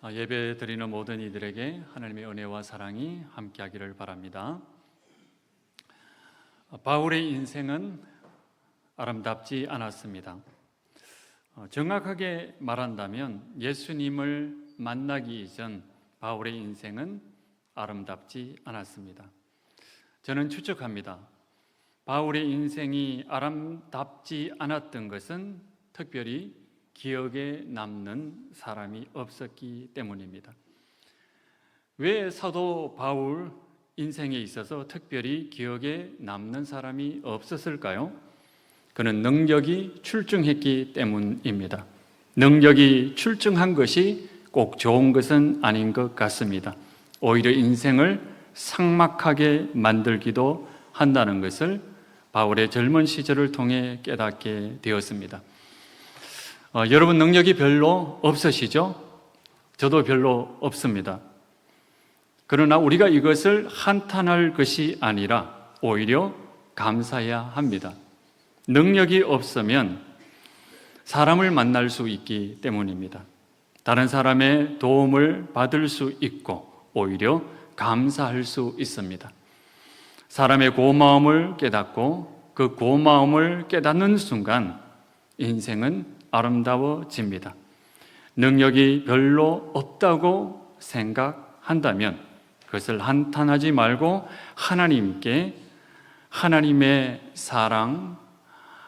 예배 드리는 모든 이들에게 하나님의 은혜와 사랑이 함께하기를 바랍니다. 바울의 인생은 아름답지 않았습니다. 정확하게 말한다면 예수님을 만나기 이전 바울의 인생은 아름답지 않았습니다. 저는 추측합니다. 바울의 인생이 아름답지 않았던 것은 특별히 기억에 남는 사람이 없었기 때문입니다. 왜 사도 바울 인생에 있어서 특별히 기억에 남는 사람이 없었을까요? 그는 능력이 출중했기 때문입니다. 능력이 출중한 것이 꼭 좋은 것은 아닌 것 같습니다. 오히려 인생을 삭막하게 만들기도 한다는 것을 바울의 젊은 시절을 통해 깨닫게 되었습니다. 여러분 능력이 별로 없으시죠? 저도 별로 없습니다. 그러나 우리가 이것을 한탄할 것이 아니라 오히려 감사해야 합니다. 능력이 없으면 사람을 만날 수 있기 때문입니다. 다른 사람의 도움을 받을 수 있고 오히려 감사할 수 있습니다. 사람의 고마움을 깨닫고 그 고마움을 깨닫는 순간 인생은 아름다워집니다. 능력이 별로 없다고 생각한다면 그것을 한탄하지 말고 하나님께 하나님의 사랑,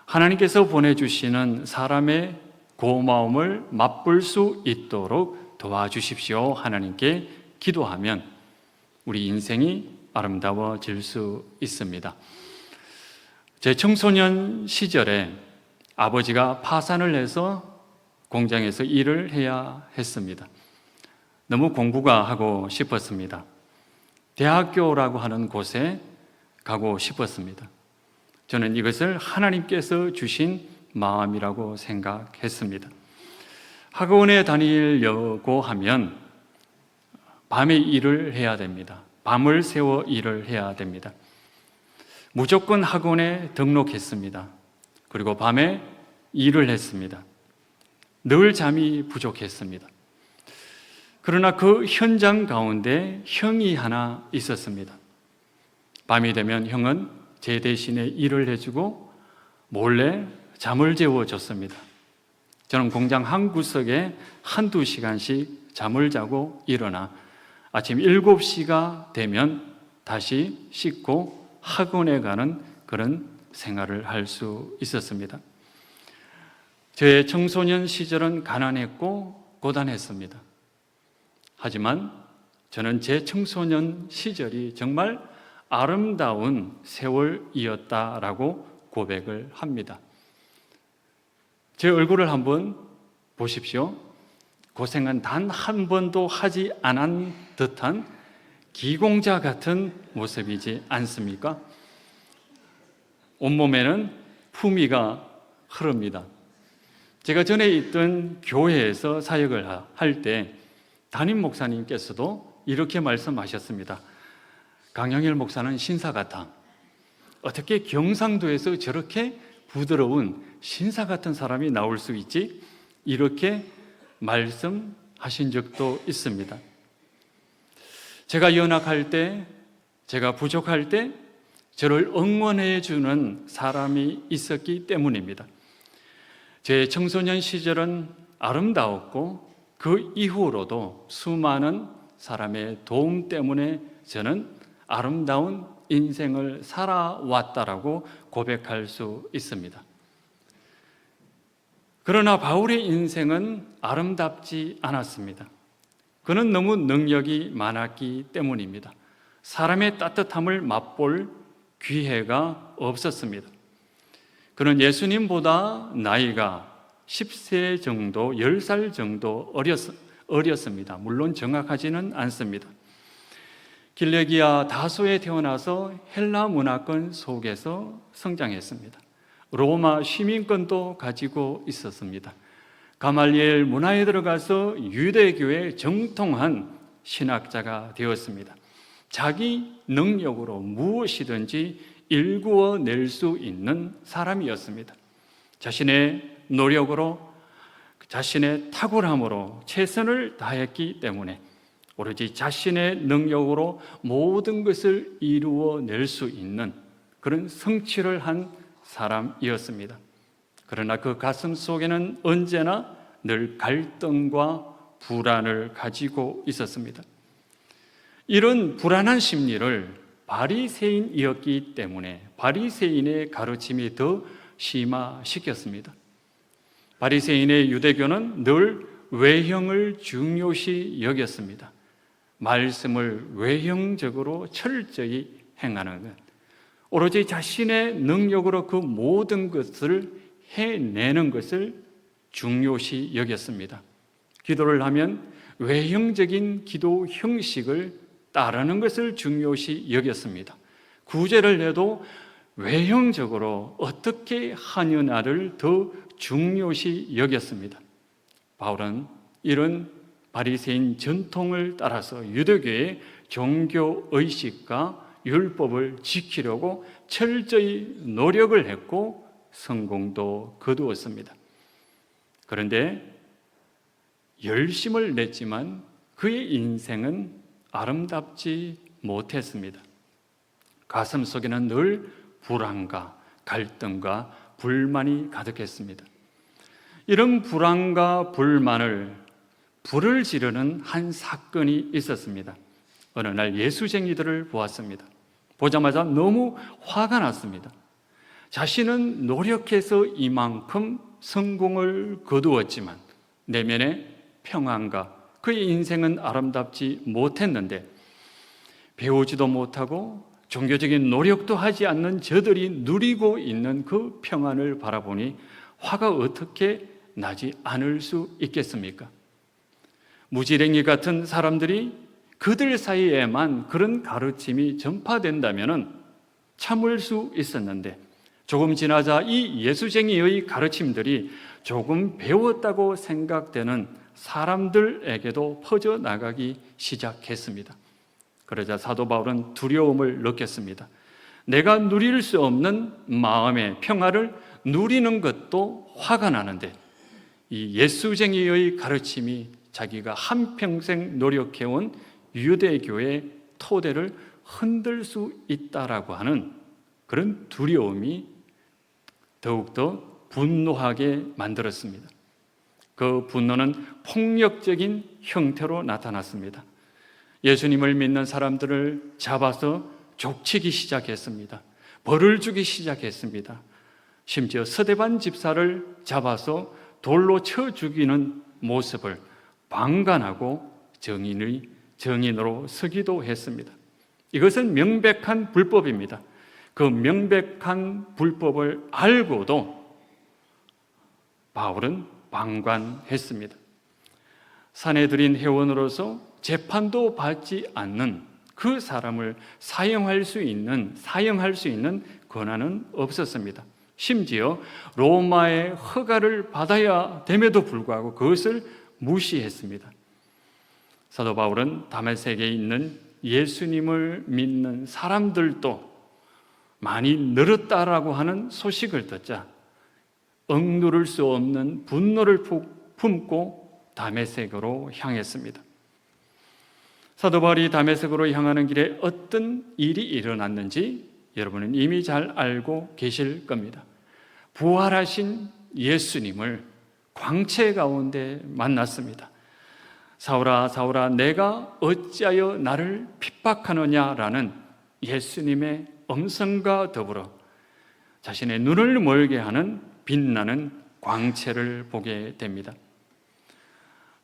하나님께서 보내주시는 사람의 고마움을 맛볼 수 있도록 도와주십시오. 하나님께 기도하면 우리 인생이 아름다워질 수 있습니다. 제 청소년 시절에 아버지가 파산을 해서 공장에서 일을 해야 했습니다. 너무 공부가 하고 싶었습니다. 대학교라고 하는 곳에 가고 싶었습니다. 저는 이것을 하나님께서 주신 마음이라고 생각했습니다. 학원에 다니려고 하면 밤에 일을 해야 됩니다. 밤을 새워 일을 해야 됩니다. 무조건 학원에 등록했습니다. 그리고 밤에 일을 했습니다. 늘 잠이 부족했습니다. 그러나 그 현장 가운데 형이 하나 있었습니다. 밤이 되면 형은 제 대신에 일을 해주고 몰래 잠을 재워줬습니다. 저는 공장 한 구석에 한두 시간씩 잠을 자고 일어나 아침 7시가 되면 다시 씻고 학원에 가는 그런 생활을 할 수 있었습니다. 제 청소년 시절은 가난했고 고단했습니다. 하지만 저는 제 청소년 시절이 정말 아름다운 세월이었다라고 고백을 합니다. 제 얼굴을 한번 보십시오. 고생은 단 한 번도 하지 않은 듯한 기공자 같은 모습이지 않습니까? 온몸에는 품위가 흐릅니다. 제가 전에 있던 교회에서 사역을 할 때 담임 목사님께서도 이렇게 말씀하셨습니다. 강영일 목사는 신사 같아. 어떻게 경상도에서 저렇게 부드러운 신사 같은 사람이 나올 수 있지? 이렇게 말씀하신 적도 있습니다. 제가 연약할 때, 제가 부족할 때 저를 응원해 주는 사람이 있었기 때문입니다. 제 청소년 시절은 아름다웠고 그 이후로도 수많은 사람의 도움 때문에 저는 아름다운 인생을 살아왔다라고 고백할 수 있습니다. 그러나 바울의 인생은 아름답지 않았습니다. 그는 너무 능력이 많았기 때문입니다. 사람의 따뜻함을 맛볼 기회가 없었습니다. 그는 예수님보다 나이가 10세 정도, 10살 정도 어렸습니다. 물론 정확하지는 않습니다. 길레기아 다소에 태어나서 헬라 문화권 속에서 성장했습니다. 로마 시민권도 가지고 있었습니다. 가말리엘 문화에 들어가서 유대교의 정통한 신학자가 되었습니다. 자기 능력으로 무엇이든지 일구어낼 수 있는 사람이었습니다. 자신의 노력으로 자신의 탁월함으로 최선을 다했기 때문에 오로지 자신의 능력으로 모든 것을 이루어낼 수 있는 그런 성취를 한 사람이었습니다. 그러나 그 가슴 속에는 언제나 늘 갈등과 불안을 가지고 있었습니다. 이런 불안한 심리를 바리새인이었기 때문에 바리새인의 가르침이 더 심화시켰습니다. 바리새인의 유대교는 늘 외형을 중요시 여겼습니다. 말씀을 외형적으로 철저히 행하는 것, 오로지 자신의 능력으로 그 모든 것을 해내는 것을 중요시 여겼습니다. 기도를 하면 외형적인 기도 형식을 따르는 것을 중요시 여겼습니다. 구제를 해도 외형적으로 어떻게 하느냐를 더 중요시 여겼습니다. 바울은 이런 바리새인 전통을 따라서 유대교의 종교 의식과 율법을 지키려고 철저히 노력을 했고 성공도 거두었습니다. 그런데 열심을 냈지만 그의 인생은 아름답지 못했습니다. 가슴 속에는 늘 불안과 갈등과 불만이 가득했습니다. 이런 불안과 불만을 불을 지르는 한 사건이 있었습니다. 어느 날 예수쟁이들을 보았습니다. 보자마자 너무 화가 났습니다. 자신은 노력해서 이만큼 성공을 거두었지만 내면의 평안과 그의 인생은 아름답지 못했는데 배우지도 못하고 종교적인 노력도 하지 않는 저들이 누리고 있는 그 평안을 바라보니 화가 어떻게 나지 않을 수 있겠습니까? 무지랭이 같은 사람들이 그들 사이에만 그런 가르침이 전파된다면 참을 수 있었는데 조금 지나자 이 예수쟁이의 가르침들이 조금 배웠다고 생각되는 사람들에게도 퍼져나가기 시작했습니다. 그러자 사도 바울은 두려움을 느꼈습니다. 내가 누릴 수 없는 마음의 평화를 누리는 것도 화가 나는데 이 예수쟁이의 가르침이 자기가 한평생 노력해온 유대교의 토대를 흔들 수 있다라고 하는 그런 두려움이 더욱더 분노하게 만들었습니다. 그 분노는 폭력적인 형태로 나타났습니다. 예수님을 믿는 사람들을 잡아서 족치기 시작했습니다. 벌을 주기 시작했습니다. 심지어 스데반 집사를 잡아서 돌로 쳐 죽이는 모습을 방관하고 정인으로 서기도 했습니다. 이것은 명백한 불법입니다. 그 명백한 불법을 알고도 바울은 방관했습니다. 사내들인 회원으로서 재판도 받지 않는 그 사람을 사형할 수 있는 권한은 없었습니다. 심지어 로마의 허가를 받아야 됨에도 불구하고 그것을 무시했습니다. 사도 바울은 다메섹에 있는 예수님을 믿는 사람들도 많이 늘었다라고 하는 소식을 듣자 억누를 수 없는 분노를 품고 다메섹으로 향했습니다. 사도 바울이 다메섹으로 향하는 길에 어떤 일이 일어났는지 여러분은 이미 잘 알고 계실 겁니다. 부활하신 예수님을 광채 가운데 만났습니다. 사울아 사울아 내가 어찌하여 나를 핍박하느냐라는 예수님의 음성과 더불어 자신의 눈을 멀게 하는 빛나는 광채를 보게 됩니다.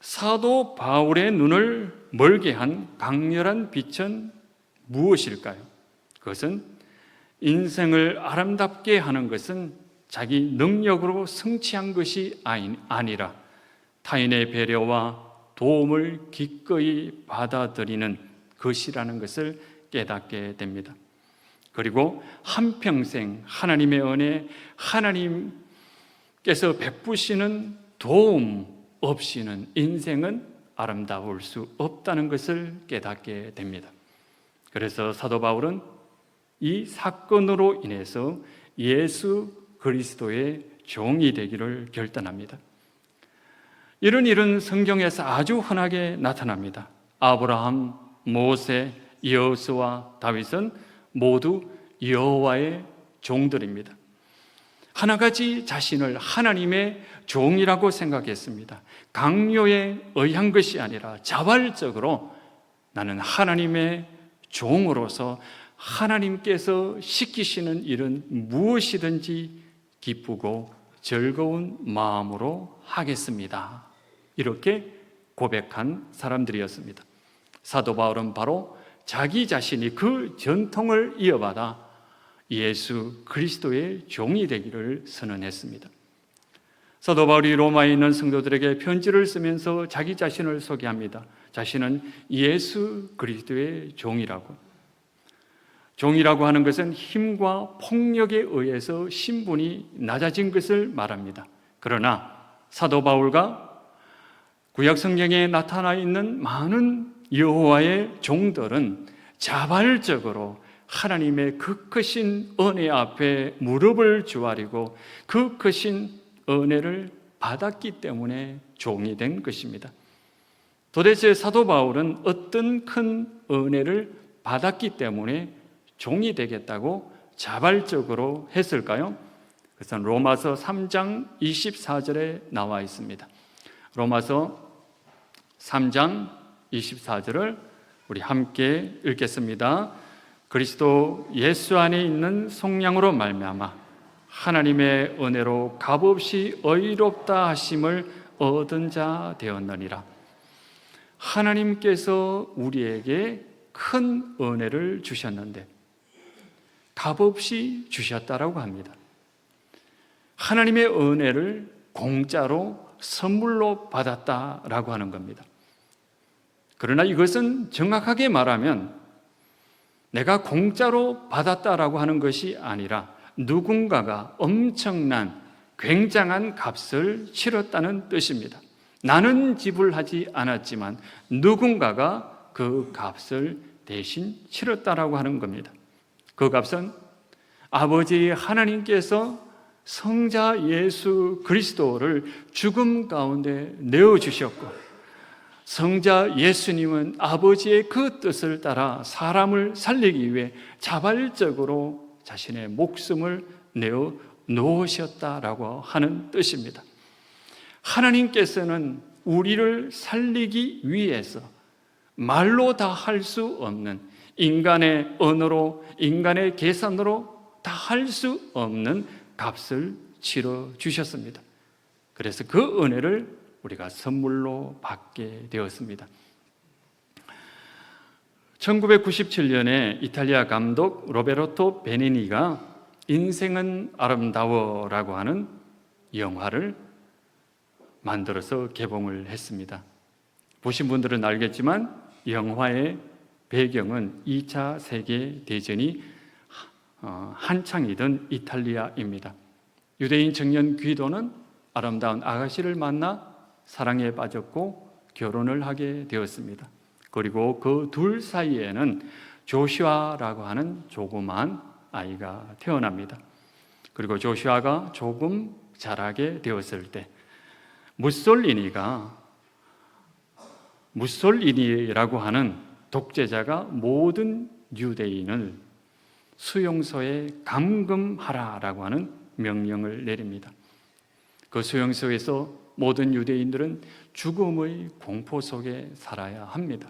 사도 바울의 눈을 멀게 한 강렬한 빛은 무엇일까요? 그것은 인생을 아름답게 하는 것은 자기 능력으로 성취한 것이 아니라 타인의 배려와 도움을 기꺼이 받아들이는 것이라는 것을 깨닫게 됩니다. 그리고 한평생 하나님의 은혜, 하나님께서 베푸시는 도움 없이는 인생은 아름다울 수 없다는 것을 깨닫게 됩니다. 그래서 사도 바울은 이 사건으로 인해서 예수 그리스도의 종이 되기를 결단합니다. 이런 일은 성경에서 아주 흔하게 나타납니다. 아브라함, 모세, 여호수아, 다윗은 모두 여호와의 종들입니다. 하나같이 자신을 하나님의 종이라고 생각했습니다. 강요에 의한 것이 아니라 자발적으로 나는 하나님의 종으로서 하나님께서 시키시는 일은 무엇이든지 기쁘고 즐거운 마음으로 하겠습니다. 이렇게 고백한 사람들이었습니다. 사도 바울은 바로 자기 자신이 그 전통을 이어받아 예수 그리스도의 종이 되기를 선언했습니다. 사도 바울이 로마에 있는 성도들에게 편지를 쓰면서 자기 자신을 소개합니다. 자신은 예수 그리스도의 종이라고. 종이라고 하는 것은 힘과 폭력에 의해서 신분이 낮아진 것을 말합니다. 그러나 사도 바울과 구약 성경에 나타나 있는 많은 여호와의 종들은 자발적으로 하나님의 그 크신 은혜 앞에 무릎을 주아리고 그 크신 은혜를 받았기 때문에 종이 된 것입니다. 도대체 사도 바울은 어떤 큰 은혜를 받았기 때문에 종이 되겠다고 자발적으로 했을까요? 그것은 로마서 3장 24절에 나와 있습니다. 로마서 3장 24절을 우리 함께 읽겠습니다. 그리스도 예수 안에 있는 속량으로 말미암아 하나님의 은혜로 값없이 의롭다 하심을 얻은 자 되었느니라. 하나님께서 우리에게 큰 은혜를 주셨는데 값없이 주셨다라고 합니다. 하나님의 은혜를 공짜로 선물로 받았다라고 하는 겁니다. 그러나 이것은 정확하게 말하면 내가 공짜로 받았다라고 하는 것이 아니라 누군가가 엄청난 굉장한 값을 치렀다는 뜻입니다. 나는 지불하지 않았지만 누군가가 그 값을 대신 치렀다라고 하는 겁니다. 그 값은 아버지 하나님께서 성자 예수 그리스도를 죽음 가운데 내어주셨고, 성자 예수님은 아버지의 그 뜻을 따라 사람을 살리기 위해 자발적으로 자신의 목숨을 내어 놓으셨다라고 하는 뜻입니다. 하나님께서는 우리를 살리기 위해서 말로 다 할 수 없는, 인간의 언어로, 인간의 계산으로 다 할 수 없는 값을 치러 주셨습니다. 그래서 그 은혜를 우리가 선물로 받게 되었습니다. 1997년에 이탈리아 감독 로베르토 베니니가 인생은 아름다워라고 하는 영화를 만들어서 개봉을 했습니다. 보신 분들은 알겠지만 영화의 배경은 2차 세계대전이 한창이던 이탈리아입니다. 유대인 청년 귀도는 아름다운 아가씨를 만나 사랑에 빠졌고 결혼을 하게 되었습니다. 그리고 그 둘 사이에는 조슈아라고 하는 조그만 아이가 태어납니다. 그리고 조슈아가 조금 자라게 되었을 때 무솔리니라고 하는 독재자가 모든 유대인을 수용소에 감금하라라고 하는 명령을 내립니다. 그 수용소에서 모든 유대인들은 죽음의 공포 속에 살아야 합니다.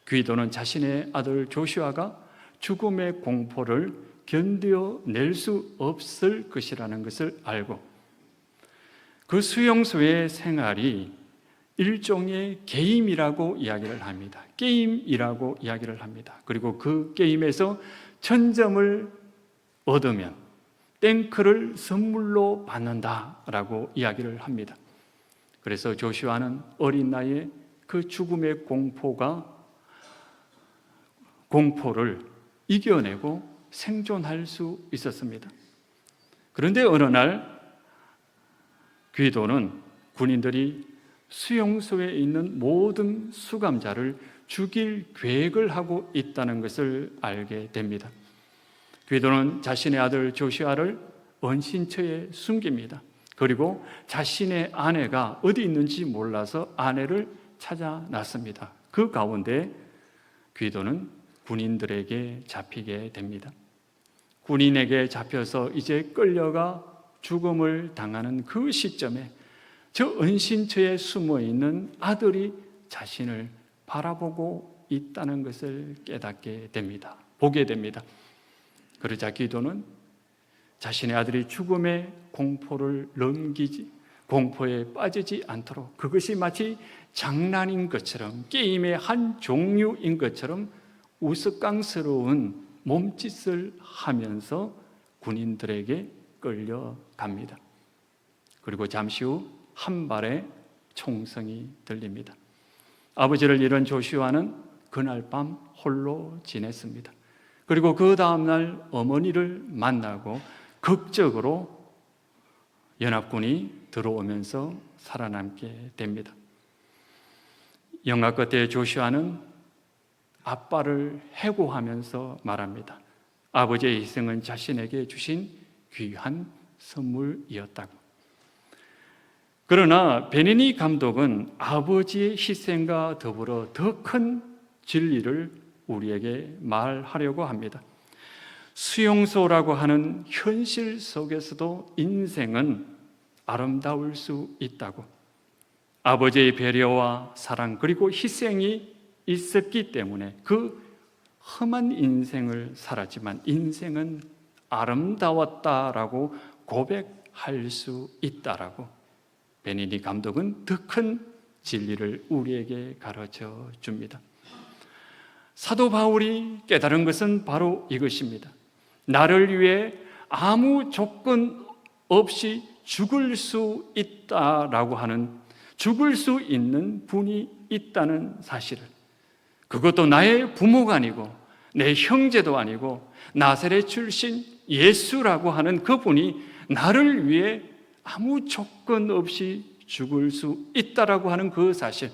귀도는 자신의 아들 조슈아가 죽음의 공포를 견뎌낼 수 없을 것이라는 것을 알고 그 수용소의 생활이 일종의 게임이라고 이야기를 합니다. 게임이라고 이야기를 합니다. 그리고 그 게임에서 1000점을 얻으면 탱크를 선물로 받는다라고 이야기를 합니다. 그래서 조슈아는 어린 나이에 그 죽음의 공포를 이겨내고 생존할 수 있었습니다. 그런데 어느 날 귀도는 군인들이 수용소에 있는 모든 수감자를 죽일 계획을 하고 있다는 것을 알게 됩니다. 귀도는 자신의 아들 조슈아를 은신처에 숨깁니다. 그 그리고 자신의 아내가 어디 있는지 몰라서 아내를 찾아 났습니다. 그 가운데 귀도는 군인들에게 잡히게 됩니다. 군인에게 잡혀서 이제 끌려가 죽음을 당하는 그 시점에 저 은신처에 숨어 있는 아들이 자신을 바라보고 있다는 것을 깨닫게 됩니다. 보게 됩니다. 그러자 기도는 자신의 아들이 죽음의 공포에 빠지지 않도록, 그것이 마치 장난인 것처럼, 게임의 한 종류인 것처럼 우스꽝스러운 몸짓을 하면서 군인들에게 끌려갑니다. 그리고 잠시 후 한 발의 총성이 들립니다. 아버지를 잃은 조슈아는 그날 밤 홀로 지냈습니다. 그리고 그 다음날 어머니를 만나고 극적으로 연합군이 들어오면서 살아남게 됩니다. 영화 끝에 조슈아는 아빠를 해고하면서 말합니다. 아버지의 희생은 자신에게 주신 귀한 선물이었다고. 그러나 베니니 감독은 아버지의 희생과 더불어 더 큰 진리를 우리에게 말하려고 합니다. 수용소라고 하는 현실 속에서도 인생은 아름다울 수 있다고. 아버지의 배려와 사랑 그리고 희생이 있었기 때문에 그 험한 인생을 살았지만 인생은 아름다웠다라고 고백할 수 있다라고 베니니 감독은 더 큰 진리를 우리에게 가르쳐 줍니다. 사도 바울이 깨달은 것은 바로 이것입니다. 나를 위해 아무 조건 없이 죽을 수 있다라고 하는, 죽을 수 있는 분이 있다는 사실을, 그것도 나의 부모가 아니고 내 형제도 아니고 나사렛 출신 예수라고 하는 그분이 나를 위해 아무 조건 없이 죽을 수 있다라고 하는 그 사실,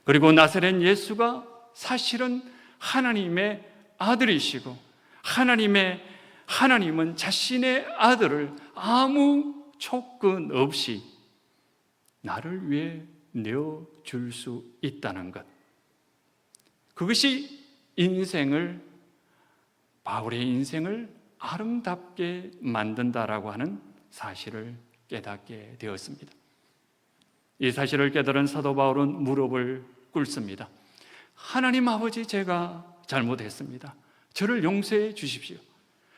그리고 나사렛 예수가 사실은 하나님의 아들이시고 하나님은 자신의 아들을 아무 조건 없이 나를 위해 내어줄 수 있다는 것, 그것이 바울의 인생을 아름답게 만든다라고 하는 사실을 깨닫게 되었습니다. 이 사실을 깨달은 사도 바울은 무릎을 꿇습니다. 하나님 아버지, 제가 잘못했습니다. 저를 용서해 주십시오.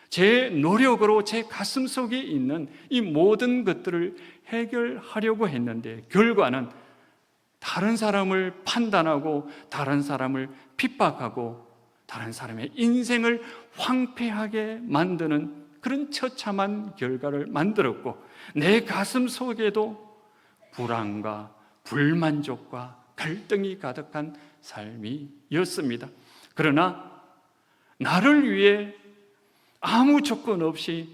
제 노력으로 제 가슴 속에 있는 이 모든 것들을 해결하려고 했는데 결과는 다른 사람을 판단하고 다른 사람을 핍박하고 다른 사람의 인생을 황폐하게 만드는 그런 처참한 결과를 만들었고, 내 가슴 속에도 불안과 불만족과 갈등이 가득한 삶이었습니다. 그러나 나를 위해 아무 조건 없이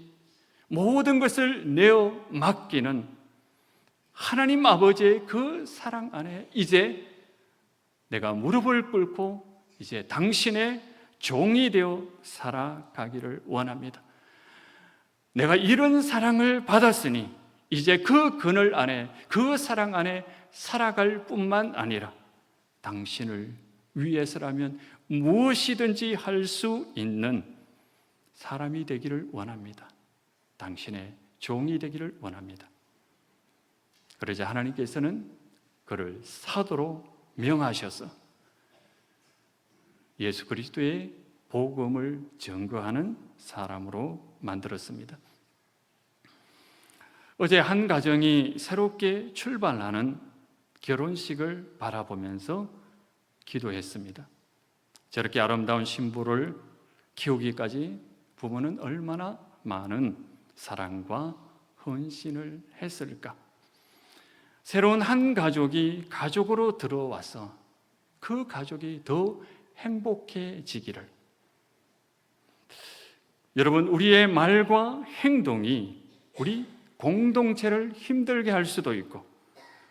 모든 것을 내어 맡기는 하나님 아버지의 그 사랑 안에 이제 내가 무릎을 꿇고 이제 당신의 종이 되어 살아가기를 원합니다. 내가 이런 사랑을 받았으니 이제 그 그늘 안에, 그 사랑 안에 살아갈 뿐만 아니라 당신을 위해서라면 무엇이든지 할 수 있는 사람이 되기를 원합니다. 당신의 종이 되기를 원합니다. 그러자 하나님께서는 그를 사도로 명하셔서 예수 그리스도의 복음을 전거하는 사람으로 만들었습니다. 어제 한 가정이 새롭게 출발하는 결혼식을 바라보면서 기도했습니다. 저렇게 아름다운 신부를 키우기까지 부모는 얼마나 많은 사랑과 헌신을 했을까? 새로운 한 가족이 가족으로 들어와서 그 가족이 더 행복해지기를. 여러분, 우리의 말과 행동이 우리 공동체를 힘들게 할 수도 있고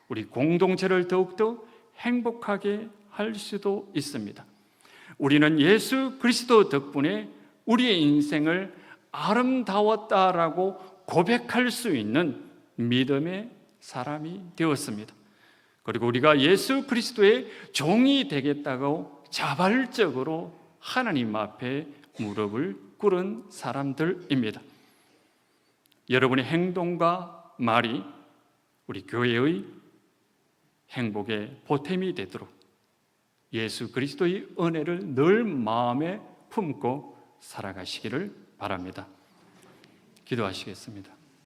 우리 공동체를 더욱더 행복하게 할 수도 있습니다. 우리는 예수 그리스도 덕분에 우리의 인생을 아름다웠다라고 고백할 수 있는 믿음의 사람이 되었습니다. 그리고 우리가 예수 그리스도의 종이 되겠다고 자발적으로 하나님 앞에 무릎을 꿇은 사람들입니다. 여러분의 행동과 말이 우리 교회의 행복의 보탬이 되도록 예수 그리스도의 은혜를 늘 마음에 품고 살아가시기를 바랍니다. 기도하시겠습니다.